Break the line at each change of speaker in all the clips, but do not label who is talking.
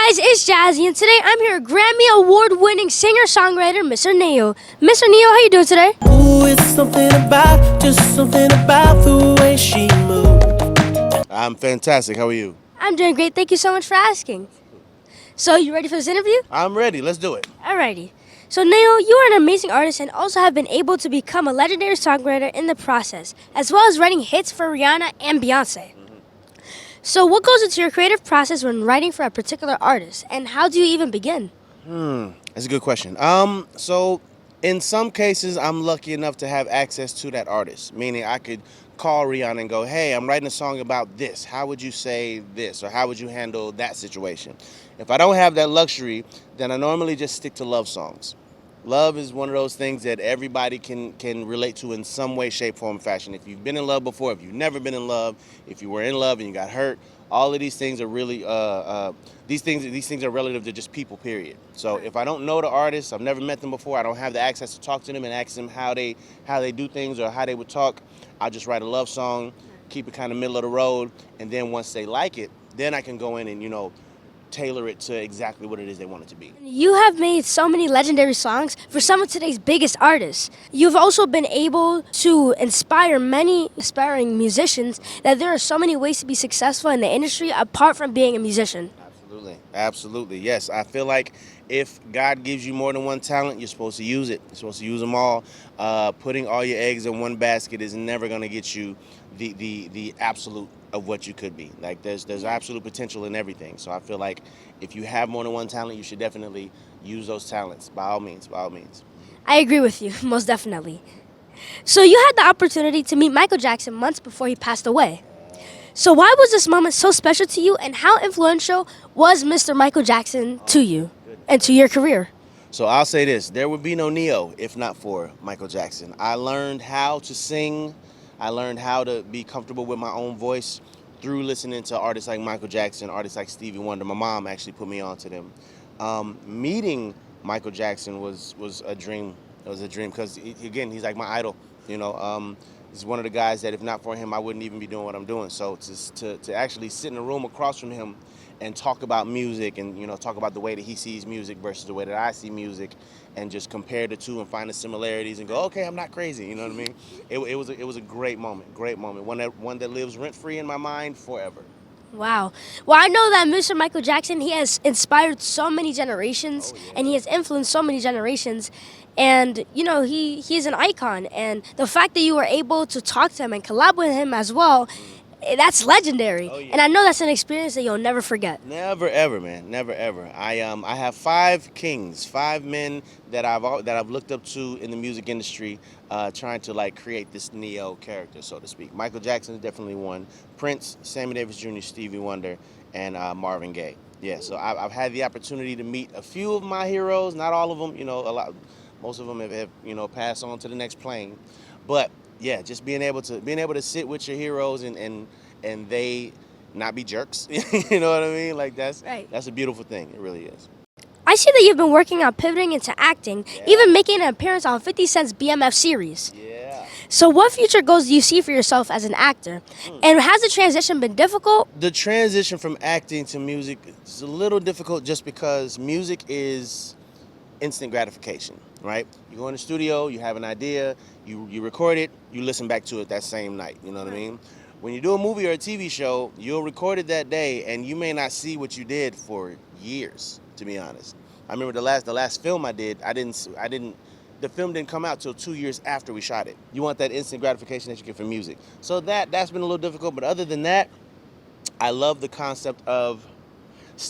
guys, it's Jazzy, and today I'm here with Grammy Award-winning singer-songwriter, Mr. NeYos. Mr. NeYos, how you doing today?
Ooh, it's just something about the way she moves.
I'm fantastic. How are you?
I'm doing great. Thank you so much for asking. So, you ready for this interview?
I'm ready. Let's do it.
Alrighty. So, NeYos, you are an amazing artist and also have been able to become a legendary songwriter in the process, as well as writing hits for Rihanna and Beyonce. So, what goes into your creative process when writing for a particular artist, and how do you even begin?
That's a good question. So in some cases, I'm lucky enough to have access to that artist, meaning I could call Rihanna and go, "Hey, I'm writing a song about this. How would you say this, or how would you handle that situation?" If I don't have that luxury, then I normally just stick to love songs. Love is one of those things that everybody can relate to in some way, shape, form, fashion. If you've been in love before, if you've never been in love, if you were in love and you got hurt, all of these things are really these things are relative to just people. Period. So if I don't know the artist, I've never met them before, I don't have the access to talk to them and ask them how they do things or how they would talk, I'll just write a love song, keep it kind of middle of the road, and then once they like it, then I can go in and tailor it to exactly what it is they want it to be.
You have made so many legendary songs for some of today's biggest artists. You've also been able to inspire many aspiring musicians that there are so many ways to be successful in the industry apart from being a musician.
Absolutely. Yes, I feel like if God gives you more than one talent, you're supposed to use it. You're supposed to use them all. Putting all your eggs in one basket is never going to get you the absolute of what you could be. Like there's absolute potential in everything. So I feel like if you have more than one talent, you should definitely use those talents by all means.
I agree with you, most definitely. So you had the opportunity to meet Michael Jackson months before he passed away. So why was this moment so special to you, and how influential was Mr. Michael Jackson to you and to your career?
So I'll say this, there would be no NeYos if not for Michael Jackson. I learned how to sing. I learned how to be comfortable with my own voice through listening to artists like Michael Jackson, artists like Stevie Wonder. My mom actually put me on to them. Meeting Michael Jackson was a dream. It was a dream because, again, he's like my idol. He's one of the guys that if not for him, I wouldn't even be doing what I'm doing. So to actually sit in a room across from him and talk about music and talk about the way that he sees music versus the way that I see music, and just compare the two and find the similarities and go, okay, I'm not crazy. You know what I mean? It was a great moment, one that lives rent free in my mind forever.
Wow. Well, I know that Mr. Michael Jackson, he has inspired so many generations, and he has influenced so many generations. And, he is an icon. And the fact that you were able to talk to him and collab with him as well, that's legendary. And I know that's an experience that you'll never forget.
Never ever, man. Never ever. I have 5 kings, 5 men that I've looked up to in the music industry, trying to create this NeYos character, so to speak. Michael Jackson is definitely one. Prince, Sammy Davis Jr., Stevie Wonder, and Marvin Gaye. Yeah. So I've had the opportunity to meet a few of my heroes, not all of them. Most of them have passed on to the next plane, but yeah, just being able to sit with your heroes and they not be jerks. You know what I mean? Like that's a beautiful thing. It really is.
I see that you've been working on pivoting into acting, even making an appearance on 50 Cent's BMF series.
Yeah.
So what future goals do you see for yourself as an actor? And has the transition been difficult?
The transition from acting to music is a little difficult just because music is instant gratification, right? You go in the studio, you have an idea, you record it, you listen back to it that same night, you know what I mean? When you do a movie or a TV show, you'll record it that day and you may not see what you did for years, to be honest. I remember the last film I did, the film didn't come out till 2 years after we shot it. You want that instant gratification that you get from music. So that's been a little difficult, but other than that, I love the concept of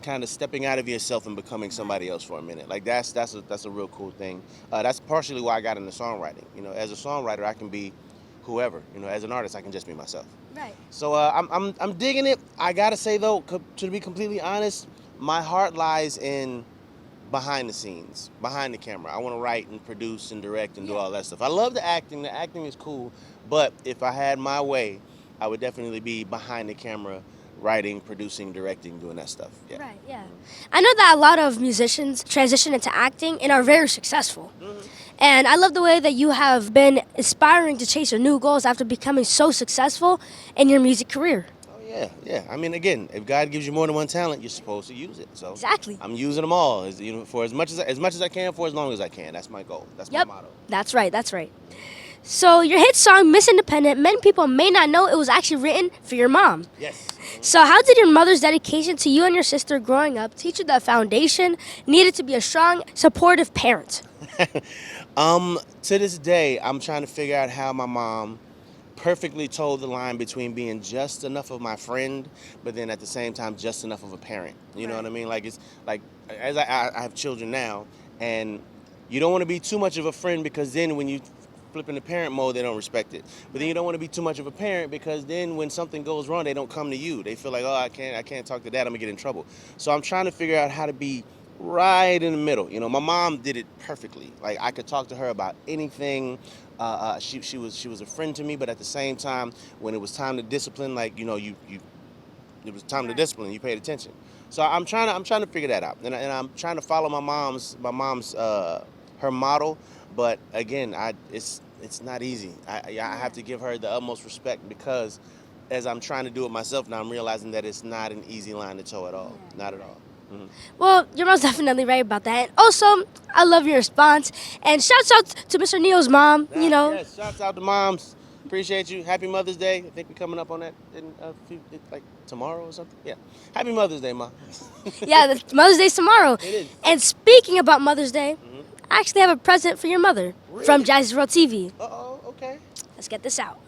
kind of stepping out of yourself and becoming somebody else for a minute. Like that's a real cool thing. That's partially why I got into songwriting. As a songwriter, I can be whoever. As an artist, I can just be myself.
Right.
So I'm digging it. I gotta say though, to be completely honest, my heart lies in behind the scenes, behind the camera. I want to write and produce and direct and do all that stuff. I love the acting. The acting is cool, but if I had my way, I would definitely be behind the camera, writing, producing, directing, doing that stuff. Yeah.
Right, yeah. I know that a lot of musicians transition into acting and are very successful. And I love the way that you have been aspiring to chase your new goals after becoming so successful in your music career.
Oh Yeah. I mean, again, if God gives you more than one talent, you're supposed to use it. So
Exactly.
I'm using them all, for as much as I can, for as long as I can. That's my goal. That's
Yep.
my motto.
That's right. That's right. So your hit song Miss Independent, many people may not know it was actually written for your mom.
Yes.
So how did your mother's dedication to you and your sister growing up teach you the foundation needed to be a strong, supportive parent?
To this day, I'm trying to figure out how my mom perfectly told the line between being just enough of my friend, but then at the same time just enough of a parent. You know what I mean? Like, it's like, as I have children now, and you don't want to be too much of a friend, because then when you flip into parent mode, they don't respect it. But then you don't want to be too much of a parent, because then when something goes wrong, they don't come to you. They feel like, oh, I can't talk to dad, I'm gonna get in trouble. So I'm trying to figure out how to be right in the middle. My mom did it perfectly. Like, I could talk to her about anything. She was a friend to me, but at the same time, when it was time to discipline, like, it was time to discipline. You paid attention. So I'm trying to figure that out, and I'm trying to follow my mom's her model. But again, it's not easy. I have to give her the utmost respect, because as I'm trying to do it myself now, I'm realizing that it's not an easy line to toe at all. Not at all. Mm-hmm.
Well, you're most definitely right about that. And also, I love your response. And shouts out to Mr. Neo's mom,
Yes, shouts out to moms. Appreciate you. Happy Mother's Day. I think we're coming up on that in like tomorrow or something. Yeah. Happy Mother's Day, Ma.
Yeah, Mother's Day's tomorrow.
It is.
And speaking about Mother's Day, I actually have a present for your mother from Jazzys World TV.
Uh-oh, okay.
Let's get this out.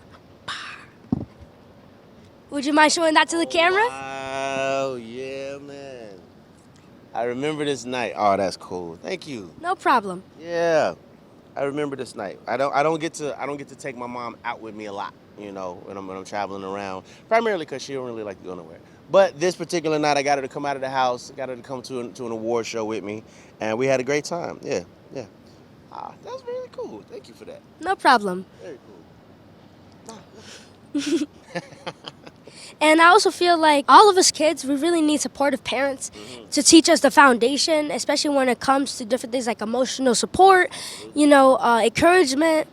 Would you mind showing that to the camera?
Wow, yeah, man. I remember this night. Oh, that's cool. Thank you.
No problem.
Yeah. I remember this night. I don't get to take my mom out with me a lot, when I'm traveling around. Primarily because she don't really like to go nowhere. But this particular night, I got her to come out of the house, got her to come to an award show with me, and we had a great time. Yeah. That's really cool. Thank you for that.
No problem.
Very cool.
And I also feel like all of us kids, we really need supportive parents to teach us the foundation, especially when it comes to different things like emotional support, encouragement,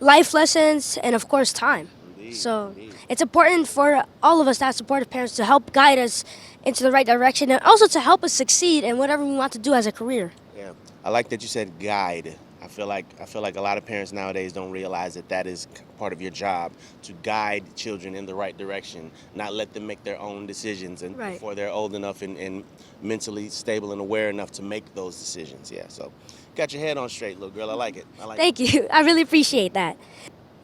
life lessons, and of course time. So it's important for all of us to have supportive parents to help guide us into the right direction, and also to help us succeed in whatever we want to do as a career.
Yeah, I like that you said guide. I feel like a lot of parents nowadays don't realize that is part of your job, to guide children in the right direction, not let them make their own decisions, and before they're old enough and mentally stable and aware enough to make those decisions. Yeah, so got your head on straight, little girl. I like it.
Thank you. I really appreciate that.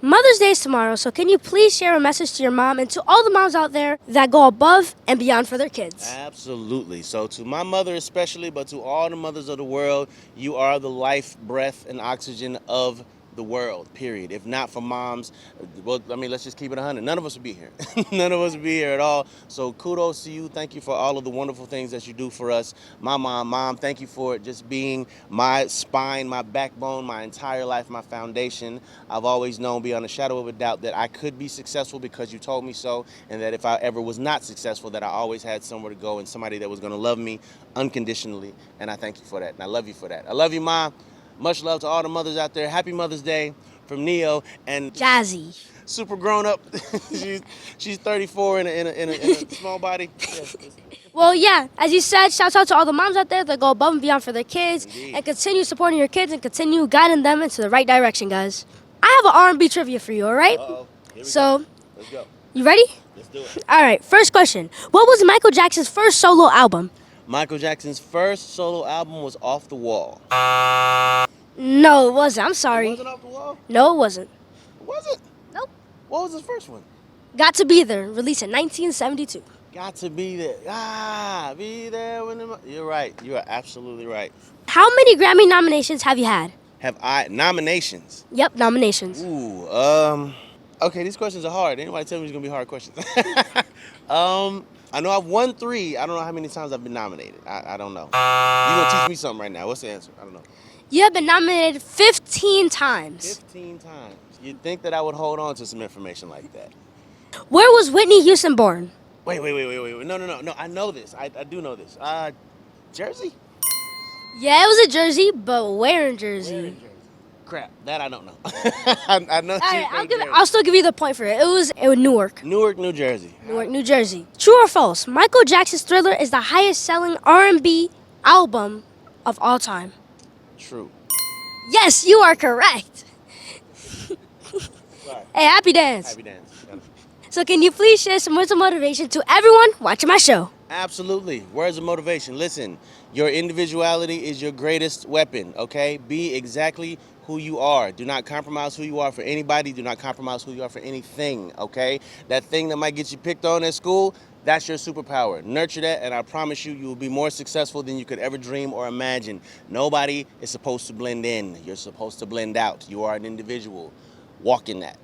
Mother's Day is tomorrow, so can you please share a message to your mom and to all the moms out there that go above and beyond for their kids?
Absolutely. So to my mother especially, but to all the mothers of the world, you are the life, breath, and oxygen of the world, period. If not for moms, well, let's just keep it 100. None of us would be here. None of us would be here at all. So kudos to you. Thank you for all of the wonderful things that you do for us. My mom, thank you for just being my spine, my backbone, my entire life, my foundation. I've always known beyond a shadow of a doubt that I could be successful because you told me so, and that if I ever was not successful, that I always had somewhere to go and somebody that was going to love me unconditionally. And I thank you for that, and I love you for that. I love you, Mom. Much love to all the mothers out there. Happy Mother's Day from Neo and
Jazzy.
Super grown up. she's 34 in a small body. Yes.
Well, yeah, as you said, shouts out to all the moms out there that go above and beyond for their kids. Indeed. And continue supporting your kids and continue guiding them into the right direction, guys. I have an R&B trivia for you, all right?
Uh-oh. Here we
So,
go. Let's go.
You ready?
Let's do it.
All right, first question. What was Michael Jackson's first solo album?
Michael Jackson's first solo album was Off the Wall.
No, it wasn't. I'm sorry.
It wasn't Off the Wall?
No, it wasn't.
Was it?
Nope.
What was his first one?
Got to Be There, released in 1972.
Got to Be There. Be there when You're right. You are absolutely right.
How many Grammy nominations have you had?
Have I nominations?
Yep, nominations.
Ooh, okay, these questions are hard. Anybody tell me it's gonna be hard questions? I know I've won 3. I don't know how many times I've been nominated. I don't know. You're gonna teach me something right now. What's the answer? I don't know.
You have been nominated 15 times.
15 times. You'd think that I would hold on to some information like that.
Where was Whitney Houston born?
Wait. No, I know this. I do know this. Jersey?
Yeah, it was a Jersey, but where in Jersey?
crap. That I don't know. I know she's
All right,
from Jersey.
I'll still give you the point for it. It was Newark.
Newark, New Jersey.
Newark, New Jersey. True or false? Michael Jackson's Thriller is the highest-selling R&B album of all time.
True.
Yes, you are correct.
Sorry.
Hey, happy dance.
Happy dance.
So can you please share some words of motivation to everyone watching my show?
Absolutely. Words of motivation. Listen, your individuality is your greatest weapon, okay? Be exactly who you are. Do not compromise who you are for anybody. Do not compromise who you are for anything, okay? That thing that might get you picked on at school, that's your superpower. Nurture that, and I promise you, you will be more successful than you could ever dream or imagine. Nobody is supposed to blend in. You're supposed to blend out. You are an individual. Walk in that.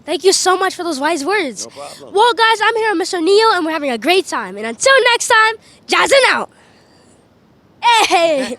Thank you so much for those wise words.
No problem.
Well, guys, I'm here with Mr. Neo, and we're having a great time. And until next time, jazzing out. Hey!